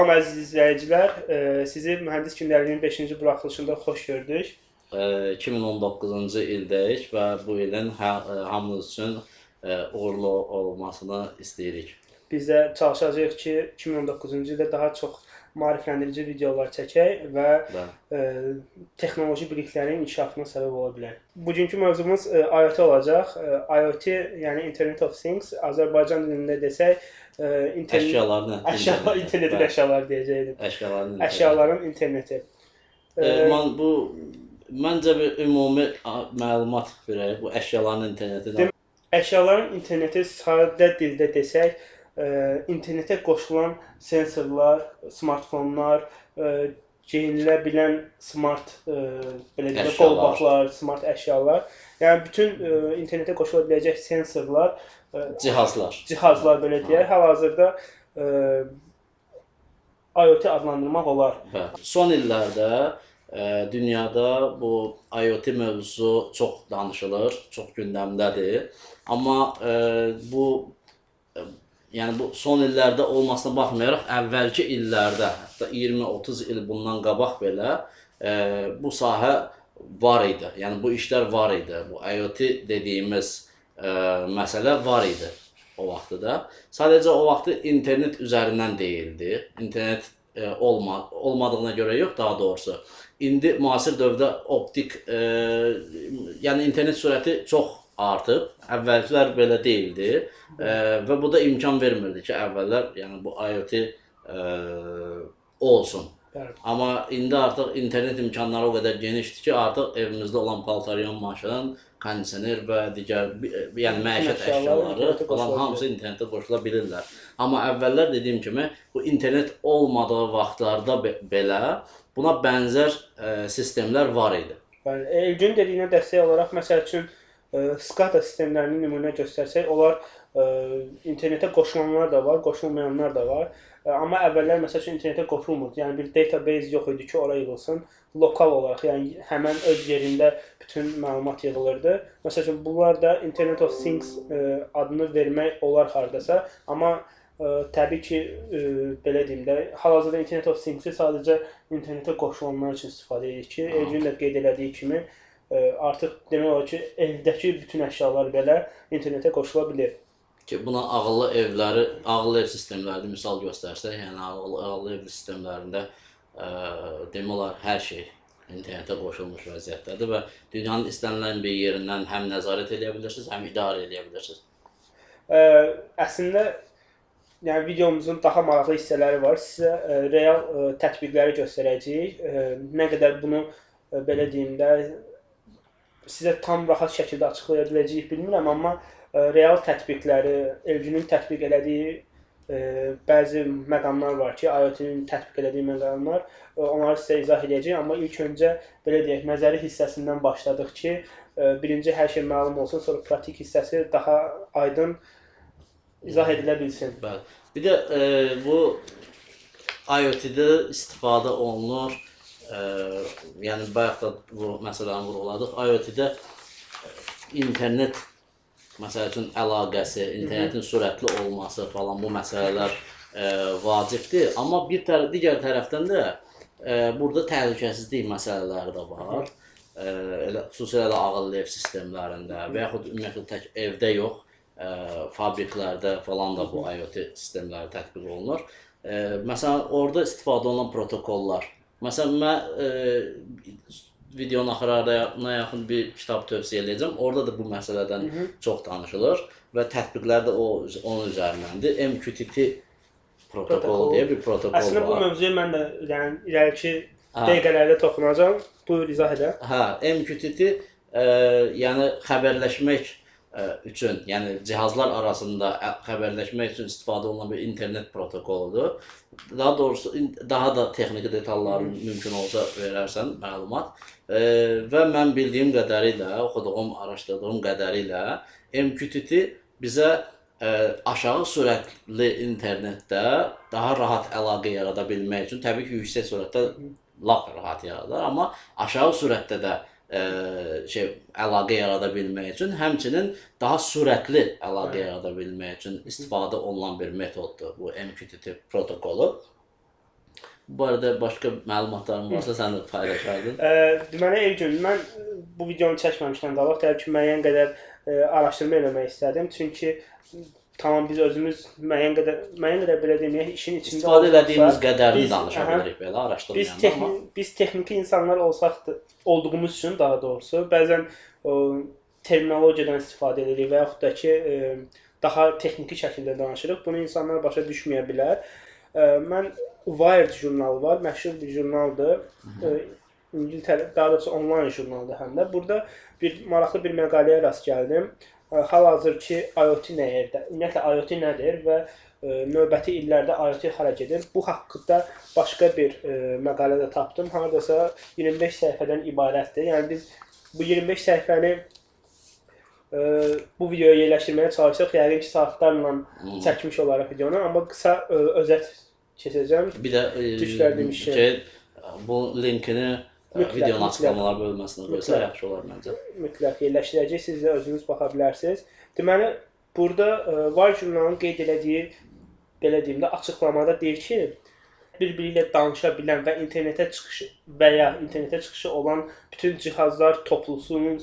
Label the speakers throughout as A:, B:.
A: Salam əziz izləyicilər, sizi Mühəndis Gündəliyinin 5-ci buraxılışında xoş gördük.
B: 2019-cu ildəyik və bu ilin hamımız üçün uğurlu olmasını istəyirik.
A: Biz də çalışacağıq ki, 2019-cu ildə daha çox maarifləndirici videolar çəkək və texnoloji biliklərin inkişafına səbəb ola bilər. Bugünkü mövzumuz IoT olacaq. IoT, yəni Internet of Things, Azərbaycan dilində desək,
B: Əşyaların
A: internetin əşyaları deyəcəkdim. Əşyaların interneti.
B: Məncə bir ümumi məlumat verək bu əşyaların interneti.
A: Əşyaların interneti sadə dildə desək, internetə qoşulan sensorlar, smartfonlar, geyinilə bilən smart qolbaqlar, smart əşyalar, yəni bütün internetə qoşula biləcək sensorlar, cihazlar belə deyək, hal-hazırda IoT adlandırmaq olar.
B: Son illərdə dünyada bu IoT mövzusu çox danışılır, çox gündəmdədir. Amma bu son illərdə olmasına baxmayaraq, əvvəlki illərdə, hətta 20-30 il bundan qabaq belə bu sahə var idi. Yəni bu işlər var idi. Bu IoT dediyimiz məsələ var idi o vaxtda. Sadəcə o vaxtı internet üzərindən deyildi. İnternet olmadığına görə yox, daha doğrusu. İndi müasir dövrdə optik, yəni internet sürəti çox artıb. Əvvəllər belə deyildi və bu da imkan vermirdi ki, əvvəllər bu IoT olsun. Amma indi artıq internet imkanları o qədər genişdir ki, artıq evimizdə olan paltaryon maşın, kondisioner və digər məişət əşyaları falan hamısı internetə qoşula bilirlər. Amma əvvəllər dediyim kimi, bu internet olmadığı vaxtlarda belə buna bənzər sistemlər var idi.
A: Elgün dediyinə dəstək olaraq, məsəl üçün, SCADA sistemlərini nümunə göstərsək, onlar internetə qoşulanlar da var, qoşulmayanlar da var. Amma əvvəllər məsəl üçün internetə qoşulmurdu. Yəni bir database yox idi ki, ora yığılsın. Lokal olaraq, yəni həmən öz yerində bütün məlumat yığılırdı. Məsəl üçün, bunlar da Internet of Things adını vermək olar hardasa. Amma təbii ki, belə deyim də, hal-hazırda Internet of Things-i sadəcə internetə qoşulanlar üçün istifadə edir ki, Elgün də qeyd elədiyi kimi, artıq demək olar ki, evdəki bütün əşyalar belə internetə qoşula bilir.
B: Ki buna ağıllı ev sistemlərində misal göstərsək, yəni ağıllı ev sistemlərində demək olar hər şey internetə qoşulmuş vəziyyətdədir və dünyanın istənilən bir yerindən həm nəzarət edə bilirsiniz, həm idarə edə bilirsiniz.
A: Əslində, yəni videomuzun daha maraqlı hissələri var. Sizə real tətbiqləri göstərəcəyik. Nə qədər bunu, belə deyim də, sizə tam rahat şəkildə açıqlaya biləcəyik bilmirəm, amma real tətbiqləri, Elgünün tətbiq elədiyi bəzi məqamlar var ki, IoT-nin tətbiq elədiyi məqamlar, onları sizə izah edəcəyik. Amma ilk öncə, belə deyək, nəzəri hissəsindən başladıq ki, birinci hər şey məlum olsun, sonra pratik hissəsi daha aydın izah edilə bilsin.
B: Bir də bu IoT-də istifadə olunur, yəni bayaq da bu məsələni vurğuladıq, IoT-də internet məsəl üçün əlaqəsi, internetin sürətli olması falan bu məsələlər vacibdir. Amma digər tərəfdən də burada təhlükəsizlik məsələləri də var. Xüsusilə də ağıllı ev sistemlərində və yaxud ümumiyyətlə tək evdə yox, fabriklərdə falan da bu IoT sistemləri tətbiq olunur. Məsələn, orada istifadə olunan protokollar. Məsələn, mən videonun axırlarına yaxın bir kitab tövsiyə edəcəm. Orada da bu məsələdən çox danışılır və tətbiqlər də onun üzərindəndir. MQTT protokolu deyə bir protokol var.
A: Əslində bu mövzuya mən də irəliki dəqiqələrdə toxunacağam. Buyur, izah edək.
B: MQTT yəni xəbərləşmək üçün, yəni cihazlar arasında xəbərləşmək üçün istifadə olunan bir internet protokoludur. Daha doğrusu, daha da texniki detalları mümkün olsa verərsən məlumat. Və mən bildiyim qədərilə, oxuduğum, araşdırdığım qədərilə MQTT bizə aşağı sürətli internetdə daha rahat əlaqə yarada bilmək üçün, təbii ki, yüksək sürətdə lap rahat yaradar, amma aşağı sürətdə də əlaqə yarada bilmək üçün, həmçinin daha sürətli əlaqə yarada bilmək üçün istifadə olunan bir metoddur bu MQTT protokolu. Bu barədə başqa məlumatların varsa sən də paylaşardın.
A: Deməli Elgün, mən bu videonu çəkməmişdən qabaq təbii ki, müəyyən qədər araşdırma eləmək istədim. Çünki tamam biz özümüz müəyyən qədər belə deməyək, işin içində
B: İstifadə elədiyimiz qədərini danışa bilirik belə araşdırmayanda, amma
A: biz texniki insanlar olduğumuz üçün daha doğrusu bəzən terminologiyadan istifadə edirik və yaxud da ki daha texniki şəkildə danışırıq. Bunu insanlar başa düşməyə bilər. Mən Wired jurnalı var, məşhur bir jurnaldır. İngiltərə, daha doğrusu onlayn jurnaldır həm də. Burada maraqlı bir məqaləyə rast gəldim. Hal-hazırki IoT nədir? Ümumiyyətlə IoT nədir və növbəti illərdə IoT hara gedir? Bu haqqında başqa bir məqalə də tapdım. Hardasa 25 səhifədən ibarətdir. Yəni biz bu 25 səhifəni bu videoya yerləşdirməyə çalışsaq, yəqin ki, saatlarla çəkmiş olaraq videonu, amma qısa özət keçəcəm.
B: Bir də bu linkini videonun açıqlamalar bölməsinə qoysa yaxşı olar məncə.
A: Mütləq yerləşdirəcək, siz də özünüz baxa bilərsiniz. Deməli, burada Wired jurnalının qeyd elədiyi, belə deyim də, açıqlamada deyir ki, bir-biri ilə danışa bilən və internetə çıxışı olan bütün cihazlar toplusunun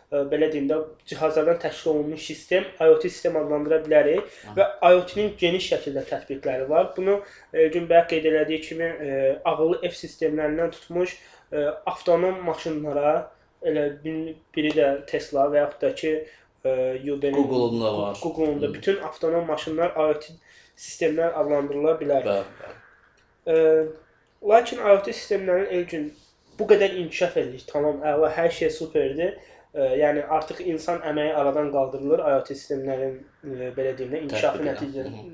A: belə deyim də, cihazlardan təşkil olunmuş sistem IoT sistem adlandıra bilərik və IoT-nin geniş şəkildə tətbiqləri var. Bunu Günbəy qeyd elədiyi kimi ağıllı ev sistemlərindən tutmuş avtonom maşınlara, elə biri də Tesla və yaxud da ki
B: Google-un da var.
A: Google-un da bütün avtonom maşınlar IoT sistemlər adlandırıla bilər. Lakin IoT sistemlərin Elgün bu qədər inkişaf edir. Tamam, əla, hər şey superdir. Yəni artıq insan əməyi aradan qaldırılır IoT sistemlərin belə deyim də inkişafı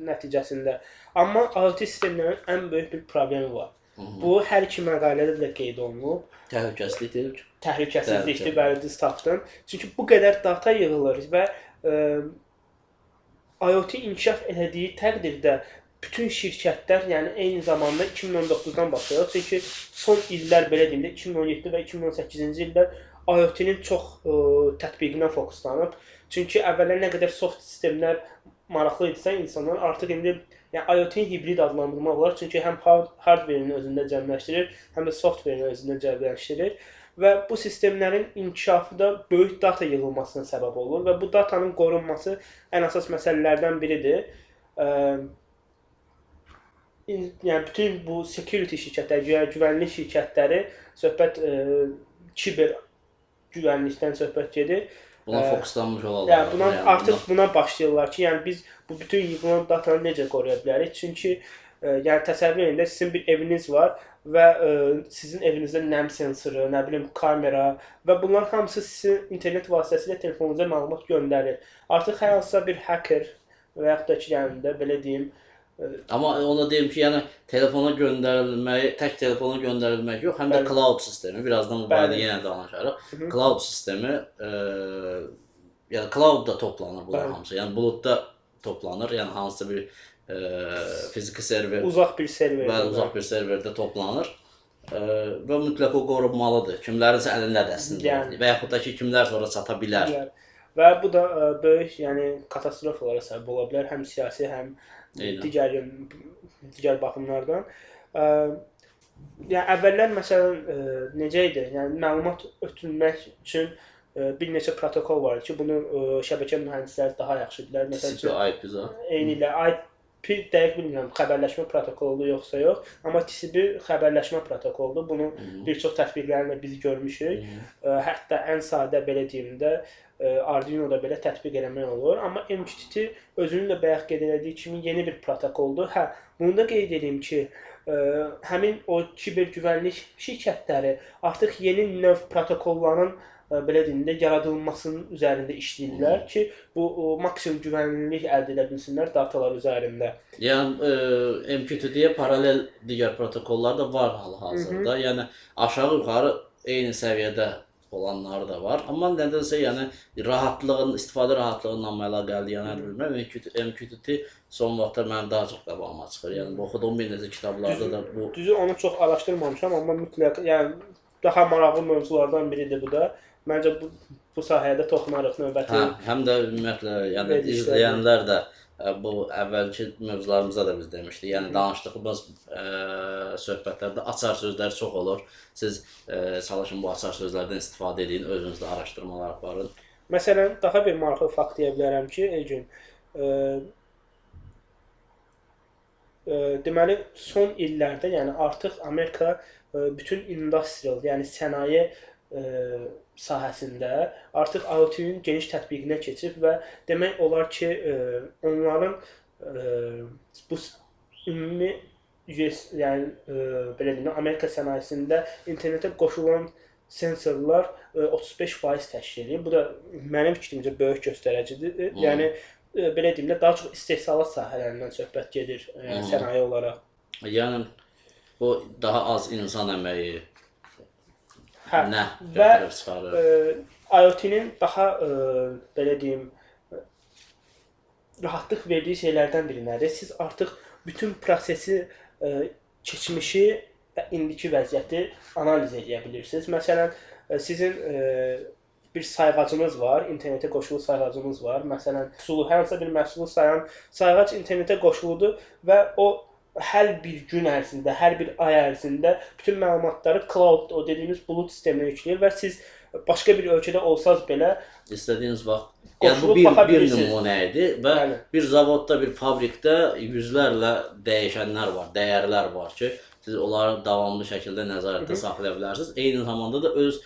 A: nəticəsində. Amma IoT sistemlərin ən böyük bir problemi var. Bu hər iki məqalədə də qeyd olunub.
B: Təhlükəsizlikdir.
A: Təhlükəsizlikdir, bəli, düz tapdın. Çünki bu qədər data yığılır və IoT inkişaf elədiyi təqdirdə bütün şirkətlər, yəni eyni zamanda 2019-dan başlayır. Çünki son illər belə deyim də 2017 və 2018-ci illər IoT-nin çox tətbiqinə fokuslanıb. Çünki əvvəllər nə qədər soft sistemlər maraqlı idisə insanlar artıq indi yəni IoT-ni hibrid adlandırmaq olar. Çünki həm hardverini özündə cəmləşdirir, həm də softverini özündə cəmləşdirir və bu sistemlərin inkişafı da böyük data yığılmasına səbəb olur və bu datanın qorunması ən əsas məsələlərdən biridir. Yəni bütün bu security şirkətləri, güvənlik şirkətləri söhbət kiber güvənlikdən söhbət gedir.
B: Buna fokuslanmış olarlar.
A: Yəni artıq buna başlayırlar ki, yəni biz bu bütün yığılan datanı necə qoruya bilərik? Çünki yəni təsəvvür edin də sizin bir eviniz var və sizin evinizdə nəm sensoru, nə bilim kamera və bunların hamısı sizin internet vasitəsilə telefonunuza məlumat göndərir. Artıq hər hansısa bir hacker və yaxud da ki, yəni də belə deyim.
B: Amma ona deyim ki, yəni telefona göndərilmək, tək telefona göndərilmək yox, həm də cloud sistemi, birazdan bu barədə yenə danışarıq. Cloud sistemi, yəni cloud-da toplanır bunlar hamısı. Yəni buludda toplanır, yəni hansısa bir fiziki server,
A: uzaq bir
B: serverdə toplanır və mütləq o qorunmalıdır. Kimlərinsə əlində əslində və yaxud da ki, kimlər sonra çata bilər.
A: Və bu da böyük, yəni katastrofalara səbəb ola bilər, həm siyasi, həm digər baxımlardan. Yəni əvvəllər məsələn necə idi? Yəni məlumat ötürmək üçün bir neçə protokol var ki, bunu şəbəkə mühəndisləri daha yaxşı bilər.
B: Məsələn,
A: eyni ilə IP dəqiq bilmirəm, xəbərləşmə protokoludur yoxsa yox, amma TCP xəbərləşmə protokoludur. Bunu bir çox tətbiqlərində biz görmüşük. Hətta ən sadə belə deyim də Arduino-da belə tətbiq eləmək olur. Amma MQTT özünün də bayaq qeyd elədiyi kimi yeni bir protokoldur. Bunu da qeyd edeyim ki, həmin o kiber güvənlik şirkətləri artıq yeni növ protokolların belə deyim də yaradılmasının üzərində işləyirlər ki, bu maksimum güvənlik əldə edə bilsinlər datalar üzərində.
B: Yəni MQTT-yə paralel digər protokollar da var hal-hazırda. Yəni aşağı-yuxarı eyni səviyyədə olanları da var. Amma nədənsə yəni istifadə rahatlığından əlaqəli yəni bilmirəm. MQTT son vaxtlar mənim daha çox qabağıma çıxır. Yəni oxuduğum bir neçə kitablarda da bu.
A: Düzü onu çox araşdırmamışam, amma mütləq yəni daha maraqlı mövzulardan biridir bu da. Məncə bu sahəyə də toxunarıq növbəti.
B: Həm də ümumiyyətlə, yəni
A: verilişlərdə.
B: izləyənlər də bu əvvəlki mövzularımızda da biz demişdik. Yəni danışdığımız söhbətlərdə açar sözlər çox olur. Siz çalışın bu açar sözlərdən istifadə edin, özünüzdə araşdırmalar aparın.
A: Məsələn, daha bir maraqlı fakt deyə bilərəm ki, Elgün, deməli son illərdə, yəni artıq Amerika bütün industrial, yəni sənaye sahəsində artıq IoT-nin geniş tətbiqinə keçib və demək olar ki, onların bu ümumi yəni belə deyim, Amerika sənayesində internetə qoşulan sensorlar 35% təşkil edir. Bu da mənim fikrimcə böyük göstəricidir. Yəni belə deyim də, daha çox istehsalat sahələrindən söhbət gedir sənaye olaraq.
B: Yəni bu daha az insan əməyi nə
A: və
B: götürüb çıxarır?
A: IoT-nin daha belə deyim rahatlıq verdiyi şeylərdən biri nədir? Siz artıq bütün prosesi, keçmişi və indiki vəziyyəti analiz edə bilirsiniz. Məsələn, sizin bir sayğacınız var, internetə qoşulu sayğacınız var. Məsələn, hansısa bir məhsulu sayan sayğac internetə qoşuludur və o hər bir gün ərzində, hər bir ay ərzində bütün məlumatları cloud, o dediyimiz bulut sisteminə yükləyir və siz başqa bir ölkədə olsanız belə
B: istədiyiniz vaxt. Yəni bu bir nümunə idi və bir zavodda, bir fabrikdə yüzlərlə dəyişənlər var, dəyərlər var ki, siz onları davamlı şəkildə nəzarətdə saxlaya bilərsiniz. Eyni zamanda da öz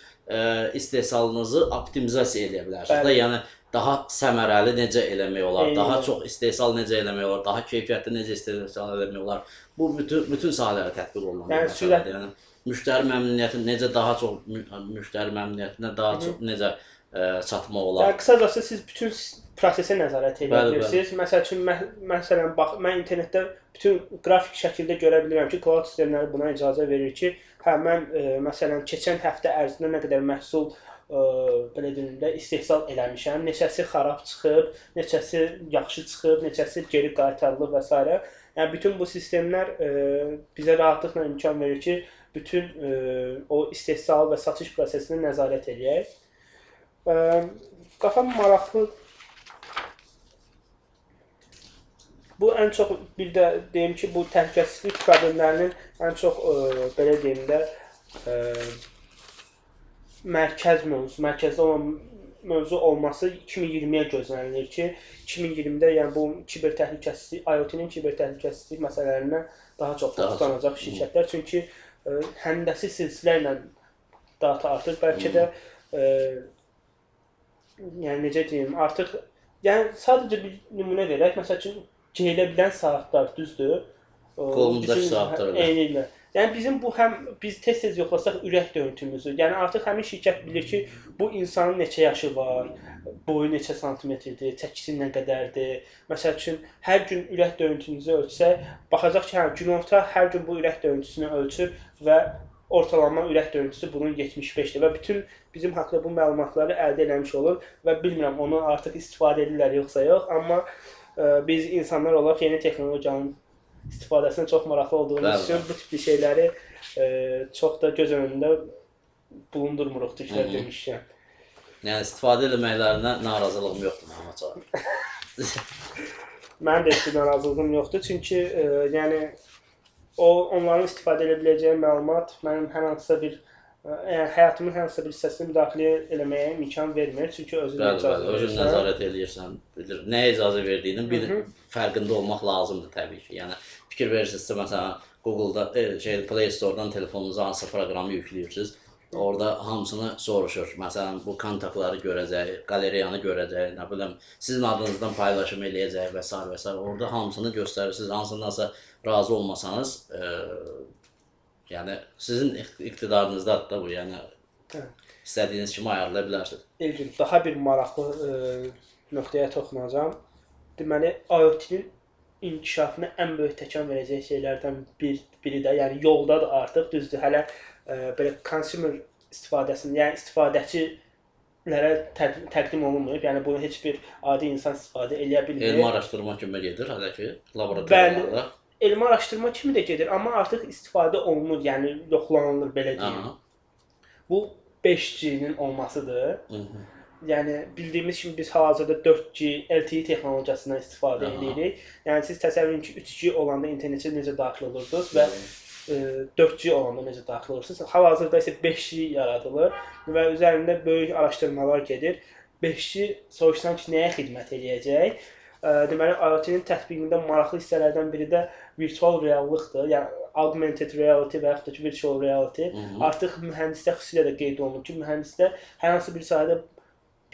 B: istehsalınızı optimizasiya edə bilərsiniz. Yəni daha səmərəli necə eləmək olar, daha çox istehsal necə eləmək olar, daha keyfiyyətli necə istehsal eləmək olar. Bu bütün sahələrə tətbiq olunmalıdır. Yəni müştəri məmnuniyyəti necə daha çox müştəri məmnuniyyətinə daha çox necə çatmaq olar.
A: Yəni qısacası siz bütün prosesə nəzarət edə bilirsiniz. Məsələn, bax, mən internetdə bütün qrafik şəkildə görə bilirəm ki, cloud sistemləri buna icazə verir ki, mən məsələn keçən həftə ərzində nə qədər məhsul belə deyim də istehsal eləmişəm, neçəsi xarab çıxıb, neçəsi yaxşı çıxıb, neçəsi geri qaytarılıb və s. Yəni bütün bu sistemlər bizə rahatlıqla imkan verir ki, bütün o istehsal və satış prosesini nəzarət edək. Qafam maraqlı. Bu ən çox bir də deyim ki, bu təhlükəsizlik problemlərinin ən çox belə deyim də mərkəzdə olan mövzu olması 2020-yə gözlənilir ki, 2020-də yəni bu kiber təhlükəsizlik, IoT-nin kiber təhlükəsizlik məsələlərinə daha çox fokuslanacaq şirkətlər. Çünki həndəsi silsilə ilə data artır. Bəlkə də yəni necə deyim, artıq yəni sadəcə bir nümunə verək. Məsəl üçün geyilə bilən saatlar, düzdür?
B: Qolumuzdakı saatlar.
A: Eynilə. Yəni bizim bu biz tez-tez yoxlasaq ürək döyüntümüzü. Yəni artıq həmin şirkət bilir ki, bu insanın neçə yaşı var, boyu neçə santimetrdir, çəkisi nə qədərdir. Məsəl üçün hər gün ürək döyüntünüzü ölçsək, baxacaq ki, günorta hər gün bu ürək döyüntüsünü ölçür və ortalama ürək döyüntüsü bunun 75-dir və bütün bizim haqqında bu məlumatları əldə etmiş olur və bilmirəm onu artıq istifadə edirlər yoxsa yox, amma biz insanlar olaraq yeni texnologiyanın istifadəsinə çox maraqlı olduğumuz üçün bu tipli şeyləri çox da göz önündə bulundurmuruq tüklər demişkən.
B: Yəni istifadə etməklərinə narazılığım yoxdur mənim.
A: Mənim də heç narazılığım yoxdur, çünki yəni onların istifadə edə biləcəyi məlumat mənim hər hansısa bir həyatımın hər hansısa bir hissəsini müdaxilə eləməyə imkan vermir, çünki özünə icazə verirsən.
B: Özün nəzarət edirsən, bilir. Nəyə icazə verdiyinin bir fərqində olmaq lazımdır təbii ki. Yəni fikir verirsinizsə, məsələn, Google-da, Play Store-dan telefonunuza hansısa proqramı yükləyirsiniz. Orada hamısını soruşur. Məsələn, bu kontaktları görəcək, qaleriyanı görəcək, nə bilim, sizin adınızdan paylaşım eləyəcək və s. və s. Orada hamısını göstərirsiniz. Hansındansa razı olmasanız, yəni sizin iqtidarınızdadır da bu, yəni istədiyiniz kimi ayarlaya bilərsiniz.
A: İlgin, daha bir maraqlı nöqtəyə toxunacağam. Deməli, IoT-nin inkişafına ən böyük təkan verəcək şeylərdən biri də, yəni yoldadır artıq, düzdür, hələ belə consumer istifadəsində, yəni istifadəçilərə təqdim olunmayıb, yəni bunu heç bir adi insan istifadə eləyə bilmir.
B: Elmi araşdırma kimi gedir hələ ki, laboratoriyalarda.
A: Elmi araşdırma kimi də gedir, amma artıq istifadə olunur, yəni yoxlanılır belə deyim. bu 5G-nin olmasıdır.
B: Hı -hı.
A: Yəni bildiyimiz kimi biz hal-hazırda 4G, LTE texnologiyasından istifadə edirik. Yəni siz təsəvvür edin ki, 3G olanda internetə necə daxil olurdunuz və 4G olanda necə daxil olursunuz. Hal-hazırda isə 5G yaradılır və üzərində böyük araşdırmalar gedir. 5G soruşsan ki, nəyə xidmət edəcək? Deməli, IoT-nin tətbiqində maraqlı hissələrdən biri də virtual reallıqdır. Yəni augmented reality və yaxud da ki, virtual reality. Artıq mühəndisdə xüsusilə də qeyd olunur ki, mühəndisdə hər hansı bir sahədə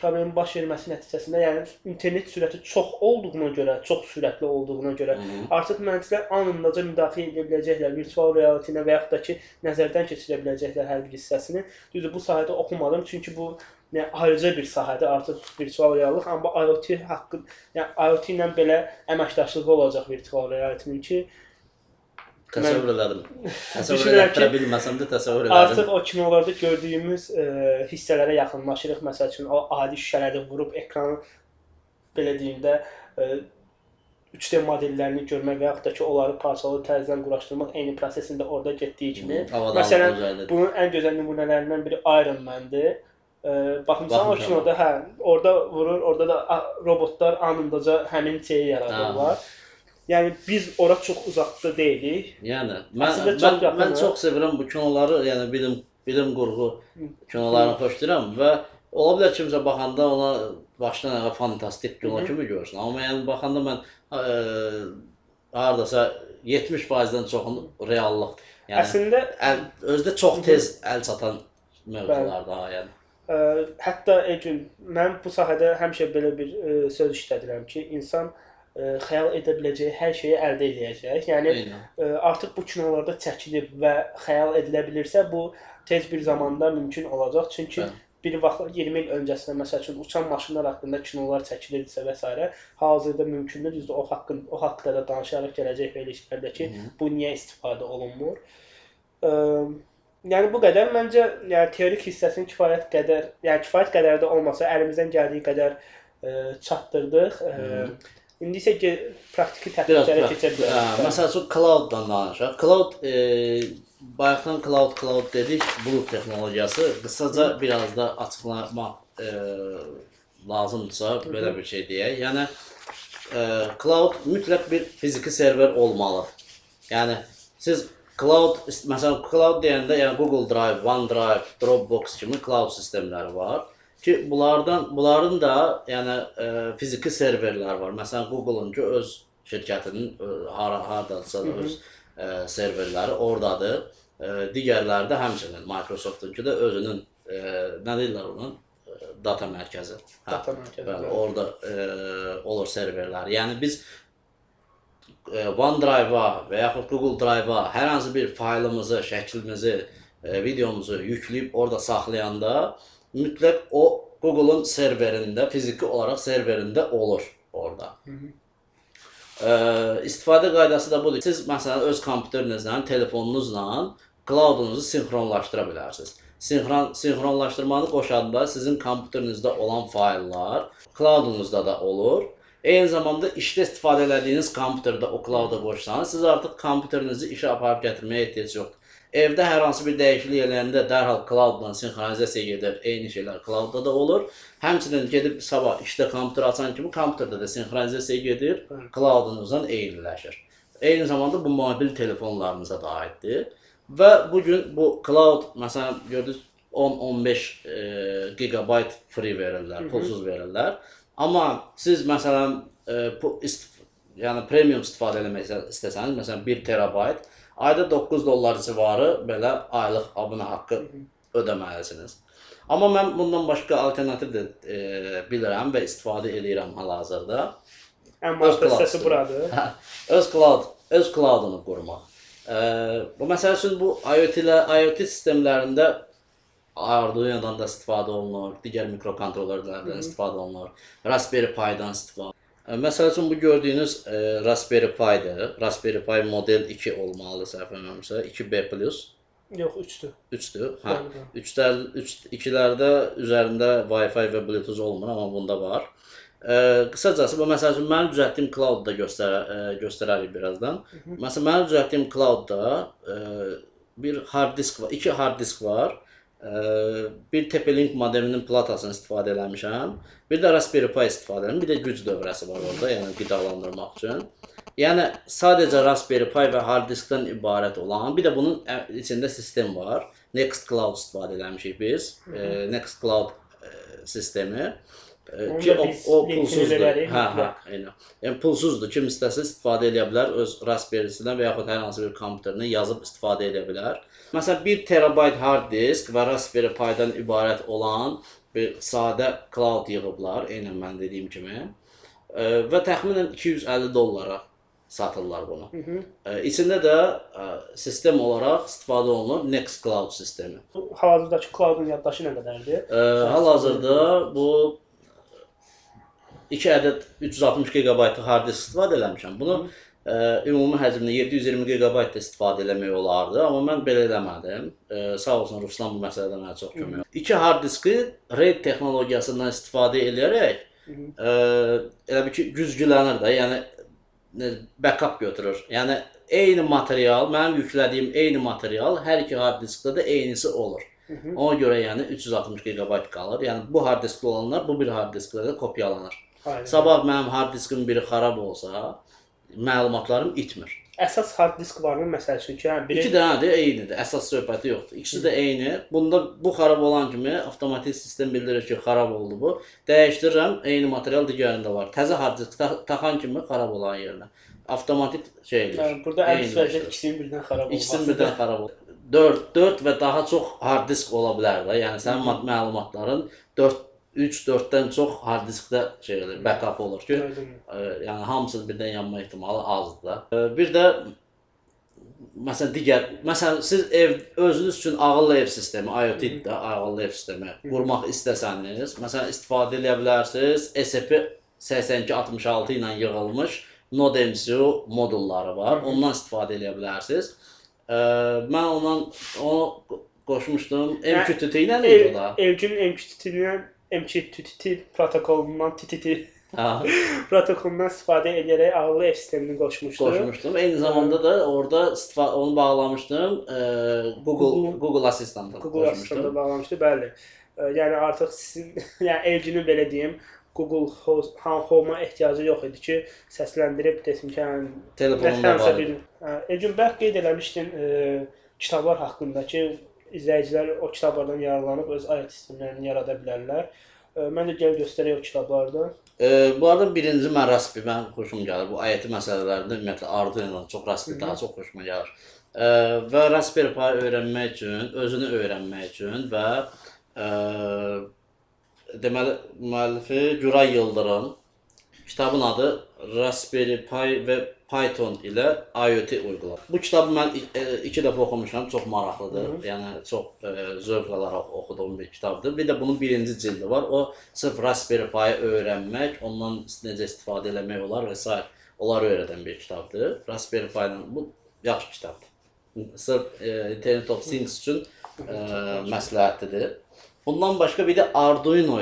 A: problemin baş verməsi nəticəsində, yəni internet sürəti çox olduğuna görə, çox sürətli olduğuna görə artıq mühəndislər anındaca müdaxilə edə biləcəklər virtual reality-nə və yaxud da ki, nəzərdən keçirə biləcəklər hər bir hissəsini. Düzdür, bu sahədə oxumadım, çünki bu ayrıca bir sahədir artıq virtual reallıq, amma IoT haqqı, yəni IoT ilə belə əməkdaşlığı olacaq virtual reality-nin ki,
B: təsəvvür elədim. Təsəvvür etdirə bilməsəm də təsəvvür elədim.
A: Artıq o kinolarda gördüyümüz hissələrə yaxınlaşırıq. Məsəl üçün, o adi şüşələri vurub ekranı, belə deyim də, 3D modellərini görmək və yaxud da ki, onları parçalı tərzdən quraşdırmaq eyni prosesində orada getdiyi kimi. Məsələn, bunun ən gözəl nümunələrindən biri Iron Man-dir. Baxımsan o kinoda, hə, orada vurur, orada da robotlar anındaca həmin şeyi yaradırlar. Yəni biz ora çox uzaqda deyilik.
B: Yəni mən çox sevirəm bu kinoları, yəni bilim qurğu kinolarını xoşlayıram və ola bilər kimsə baxanda ona başdan ayağa fantastik kino kimi görsün. Amma yəni baxanda mən hardasa 70%-dən çoxunu reallıqdır. Yəni
A: əslində
B: özdə çox tez əl çatan mövzulardır yəni.
A: Hətta Egün, mən bu sahədə həmişə belə bir söz işlədirəm ki, insan xəyal edə biləcəyi hər şeyi əldə edəcək. Yəni artıq bu kinolarda çəkilib və xəyal edilə bilirsə, bu tez bir zamanda mümkün olacaq. Çünki bir vaxtlar 20 il öncəsində məsəl üçün uçan maşınlar haqqında kinolar çəkilirdisə və s. hazırda mümkündür. Düzdür, o haqqda da danışaraq gələcək verilişlərdə ki, bu niyə istifadə olunmur. Yəni bu qədər məncə, yəni teorik hissəsinin kifayət qədər də olmasa əlimizdən gəldiyi qədər çatdırdıq. İndi isə praktiki tətbiqlərə keçə bilərik.
B: Məsəl üçün cloud-dan danışaq. Cloud, bayaqdan cloud dedik, bulut texnologiyası. Qısaca biraz da açıqlamaq lazımdırsa, belə bir şey deyək. Yəni, cloud mütləq bir fiziki server olmalıdır. Yəni, siz cloud, məsələn, cloud deyəndə, yəni Google Drive, OneDrive, Dropbox kimi cloud sistemləri var. Ki, bunların da yəni, fiziki serverlər var. Məsələn, Google-un öz şirkətinin haradadırsa öz serverləri oradadır. Digərləri də həmçinin Microsoft-unki də özünün, nə deyirlər onun? Data mərkəzi.
A: Data mərkəzi.
B: Orada olur serverlər. Yəni, biz OneDrive-a və yaxud Google Drive-a hər hansı bir faylımızı, şəklimizi, videomuzu yükləyib orada saxlayanda mütləq o Google-un serverində, fiziki olaraq serverində olur orada. İstifadə qaydası da budur. Siz məsələn öz kompüterinizlə, telefonunuzla cloud-unuzu sinxronlaşdıra bilərsiniz. Sinxronlaşdırmanı qoşanda sizin kompüterinizdə olan fayllar cloud-unuzda da olur. Eyni zamanda işdə istifadə edədiyiniz kompüterdə o cloud-a qoşsanız, siz artıq kompüterinizi işə aparıb gətirməyə ehtiyac yoxdur. Evdə hər hansı bir dəyişiklik eləyəndə dərhal cloud-la sinxronizasiya gedir, eyni şeylər cloud-da da olur. Həmçinin gedib sabah işdə kompüter açan kimi kompüterdə də sinxronizasiya gedir, cloud-unuzdan eyniləşir. Eyni zamanda bu mobil telefonlarınıza da aiddir. Və bugün bu cloud, məsələn, gördünüz 10-15 GB free verirlər, pulsuz verirlər. Amma siz məsələn, yəni premium istifadə etmək istəsəniz, məsələn 1 TB, ayda $9 civarı belə aylıq abunə haqqı ödəməlisiniz. Amma mən bundan başqa alternativ də bilirəm və istifadə edirəm hal-hazırda.
A: Ən maraqlı hissəsi buradır.
B: Öz cloud-unu qurmaq. Bu məsəl üçün bu IoT sistemlərində Arduino'dan da istifadə olunur, digər mikrokontrollerlərdən istifadə olunur, Raspberry Pi-dan istifadə olunur. Məsəl üçün bu gördüyünüz Raspberry Pi-dir. Raspberry Pi model 2 olmalıdır səhv etmirəmsə, 2B+.
A: Yox, 3-dür.
B: 3-dür. Hə. 2-lərdə üzərində Wi-Fi və Bluetooth olmur, amma bunda var. Qısacası bu məsəl üçün mənim düzəltdiyim cloud-da göstərərik birazdan. Məsələn, mənim düzəltdiyim cloud-da bir hard disk var, 2 hard disk var. bir TP-Link modeminin platasını istifadə eləmişəm. Bir də Raspberry Pi istifadə edirəm. Bir də güc dövrəsi var orada, yəni qidalandırmaq üçün. Yəni sadəcə Raspberry Pi və hard diskdən ibarət olan, bir də bunun içində sistem var. Nextcloud istifadə eləmişik biz. Nextcloud sistemi. Ki o pulsuzdur. Aynen. Yəni pulsuzdur. Kim istəsə istifadə edə bilər öz Raspberry-sindən və yaxud hər hansı bir kompüterdən yazıb istifadə edə bilər. Məsələn 1 terabayt hard disk və Raspberry Pi-dən ibarət olan bir sadə cloud yığıblar, eynən mən dediyim kimi. Və təxminən $250 satırlar bunu. İçində də sistem olaraq istifadə olunur Nextcloud sistemi.
A: Hal-hazırdakı cloudun yaddaşı nə qədərdir?
B: Hal-hazırda bu 2 ədəd 360 GB hard disk istifadə eləmişəm. Bunu ümumi həcmdə 720 GB da istifadə eləmək olardı, amma mən belə eləmədim. Sağ olsun Ruslan bu məsələdə mənə çox kömək oldu. 2 hard diski RAID texnologiyasından istifadə edərək elə bir ki güzgülənir də, yəni backup götürür. Yəni eyni material, mənim yüklədiyim eyni material hər iki hard diskdə də eynisi olur. Ona görə yəni 360 GB qalır. Yəni bu hard diskli olanlar bu bir hard diskdə də kopyalanır. Sabah mənim hard diskim biri xarab olsa, məlumatlarım itmir.
A: Əsas hard disk varmı məsəl üçün ki,
B: biri 2 dənədir, eynidir. Əsas söhbəti yoxdur. İkisi də eyni. Bunda bu xarab olan kimi avtomatik sistem bildirir ki, xarab oldu bu. Dəyişdirirəm, eyni material digərində var. Təzə hard disk taxan kimi xarab olan yerinə avtomatik şey edir.
A: Yəni burada ən pis vəziyyət ikisinin birdən xarab olması.
B: İkisinin birdən xarab olur. 4 və daha çox hard disk ola bilər də. Yəni sənin məlumatların 3-4-dən çox hard diskdə şey olur, backup olur ki, yəni hamısının birdən yanma ehtimalı azdır da. Bir də məsələn siz özünüz üçün ağıllı ev sistemi, IoT-də ağıllı ev sistemi qurmaq istəsəniz, məsələn istifadə edə bilərsiniz. SCP-8266 ilə yığılmış NodeMCU modulları var. Ondan istifadə edə bilərsiniz. Mən onu qoşmuşdum. MQTT ilə idi o da.
A: Elgin MQTT protokolundan protokolundan istifadə edərək ağıllı ev sistemini qoşmuşdum.
B: Eyni zamanda da orada onu bağlamışdım. Google Assistant-a qoşmuşdum.
A: Google bağlamışdı, bəli. Yəni artıq sizin, yəni Elginin belə deyim, Google Home-a ehtiyacı yox idi ki, səsləndirib desin ki,
B: telefonunda var.
A: Elgin, bəlkə qeyd eləmişdin kitablar haqqında ki, izləyicilər o kitablardan yararlanıb öz IoT sistemlərini yarada bilərlər. Məncə gəl göstərək o kitablarda.
B: Bu arada birinci mən Raspberry, mən xoşum gəlir. Bu IoT məsələlərində ümumiyyətlə Arduino çox Raspberry daha çox xoşuma gəlir. Və Raspberry Pi öyrənmək üçün, özünü öyrənmək üçün və deməli müəllifi Güray Yıldırım. Kitabın adı Raspberry Pi və Python ilə IoT uygulama. Bu kitabı mən 2 dəfə oxumuşam, çox maraqlıdır. Yəni çox zövq alaraq oxuduğum bir kitabdır. Bir də bunun birinci cildi var. O sırf Raspberry Pi-yi öyrənmək, ondan necə istifadə eləmək olar və s. onları öyrədən bir kitabdır. Raspberry Pi-lə bu yaxşı kitabdır. Sırf Internet of Things üçün məsləhətlidir. Bundan başqa bir də Arduino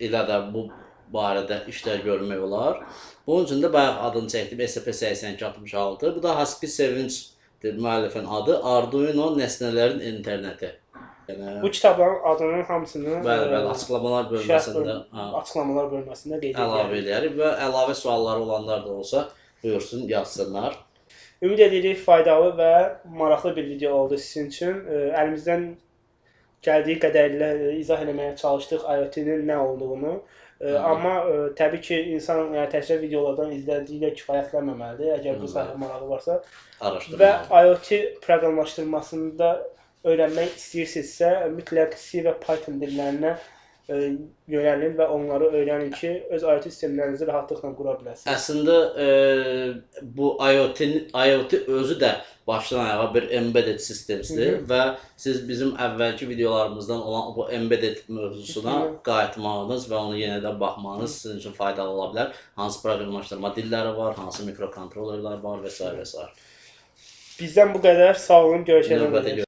B: ilə də bu barədə işlər görmək olar. Bunun üçün də bayaq adını çəkdim, SCP-8266. Bu da Hasbi Sevinçdir müəllifin adı. Arduino nəsnələrin interneti.
A: Bu kitabların adının hamısını
B: açıqlamalar
A: bölməsində qeyd
B: əlavə edərik və əlavə sualları olanlar da olsa buyursun, yazsınlar.
A: Ümid edirik faydalı və maraqlı bir video oldu sizin üçün. Əlimizdən gəldiyi qədərlə izah etməyə çalışdıq IoT-nin nə olduğunu. Amma təbii ki, insan təkrar videolardan izlədiklə kifayətlənməməlidir. Əgər bu sahə marağı varsa və IoT proqramlaşdırmasında öyrənmək istəyirsinizsə, mütləq C və Python dillərinə yönəlin və onları öyrənin ki, öz IoT sistemlərinizi rahatlıqla qura biləsiniz.
B: Əslində bu IoT özü də başdan ayağa bir embedded sistemdir və siz bizim əvvəlki videolarımızdan olan bu embedded mövzusuna qayıtmağınız və onu yenidən baxmanız sizin üçün faydalı ola bilər. Hansı proqramlaşdırma dilləri var, hansı mikrokontrollerlər var və s. və s.
A: Bizdən bu qədər. Sağ olun, görüşənə qədər.